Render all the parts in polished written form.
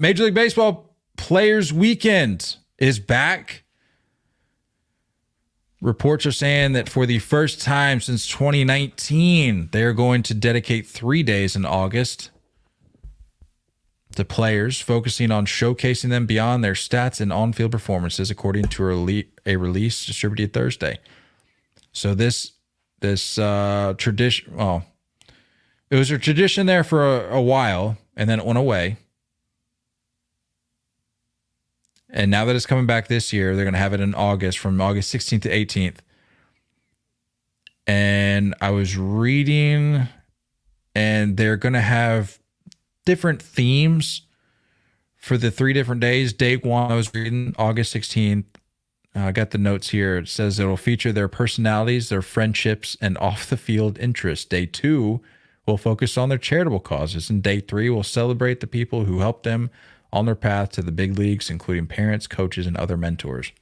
Major League Baseball Players Weekend is back. Reports are saying that for the first time since 2019, they're going to dedicate 3 days in August to players, focusing on showcasing them beyond their stats and on-field performances, according to a release distributed Thursday. So this tradition, well, it was a tradition there for a while, and then it went away. And now that it's coming back this year, they're going to have it in August, from August 16th to 18th. And I was reading, and they're going to have different themes for the 3 different days. Day 1, I was reading, August 16th. I got the notes here. It says it will feature their personalities, their friendships, and off-the-field interests. Day 2 will focus on their charitable causes. And day 3 will celebrate the people who helped them on their path to the big leagues, including parents, coaches, and other mentors.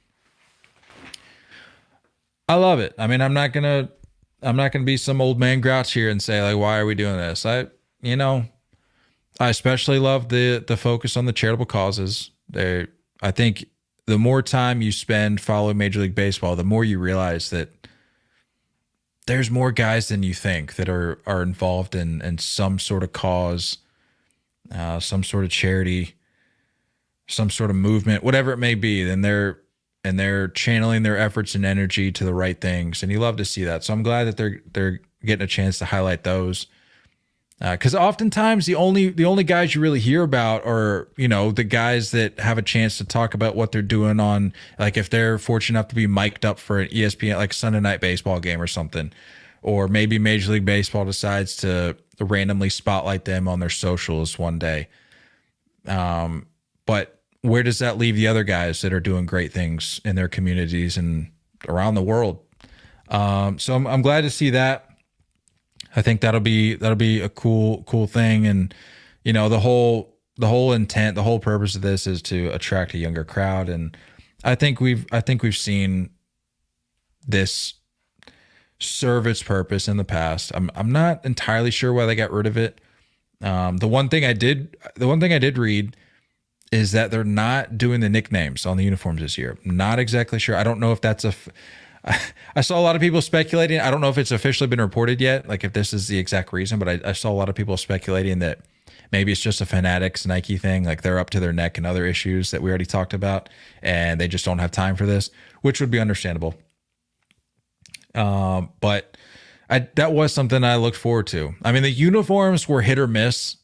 I love it. I mean, I'm not gonna be some old man grouch here and say, like, why are we doing this? I especially love the focus on the charitable causes. I think the more time you spend following Major League Baseball, the more you realize that there's more guys than you think that are involved in some sort of cause, some sort of charity, some sort of movement, whatever it may be. Then they're channeling their efforts and energy to the right things, and you love to see that. So I'm glad that they're getting a chance to highlight those, because oftentimes the only guys you really hear about are the guys that have a chance to talk about what they're doing on, like, if they're fortunate enough to be mic'd up for an ESPN, like, Sunday night baseball game or something, or maybe Major League Baseball decides to randomly spotlight them on their socials one day. But where does that leave the other guys that are doing great things in their communities and around the world? So I'm glad to see that. I think that'll be a cool thing. And, the whole intent, the whole purpose of this is to attract a younger crowd. And I think we've seen this serve its purpose in the past. I'm not entirely sure why they got rid of it. The one thing I did read is that they're not doing the nicknames on the uniforms this year. I'm not exactly sure. I don't know if that's I saw a lot of people speculating. I don't know if it's officially been reported yet, like if this is the exact reason, but I saw a lot of people speculating that maybe it's just a Fanatics Nike thing. Like, they're up to their neck in other issues that we already talked about, and they just don't have time for this, which would be understandable. But that was something I looked forward to. I mean, the uniforms were hit or miss.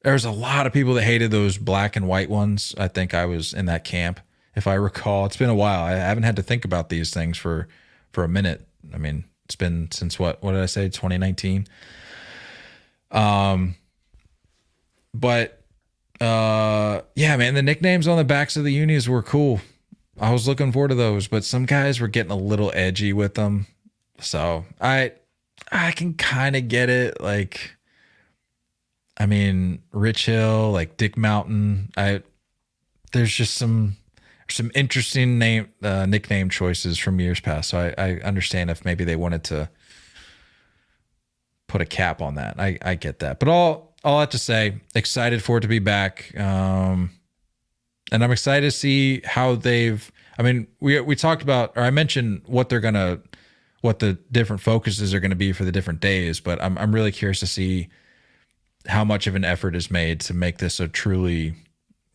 There's a lot of people that hated those black and white ones. I think I was in that camp, if I recall. It's been a while. I haven't had to think about these things for a minute. I mean, it's been since what did I say? 2019. Yeah, man, the nicknames on the backs of the unis were cool. I was looking forward to those, but some guys were getting a little edgy with them. So I can kind of get it. Like, I mean, Rich Hill, like Dick Mountain. There's just some interesting nickname choices from years past. So I understand if maybe they wanted to put a cap on that. I get that. But all I have to say, excited for it to be back. And I'm excited to see how we talked about, or I mentioned what the different focuses are going to be for the different days, but I'm really curious to see how much of an effort is made to make this a truly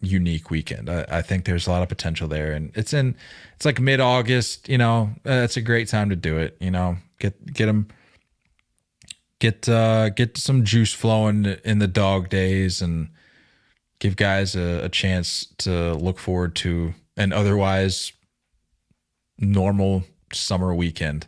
unique weekend. I think there's a lot of potential there, and it's like mid-August. It's a great time to do it. Get some juice flowing in the dog days, and give guys a chance to look forward to an otherwise normal summer weekend.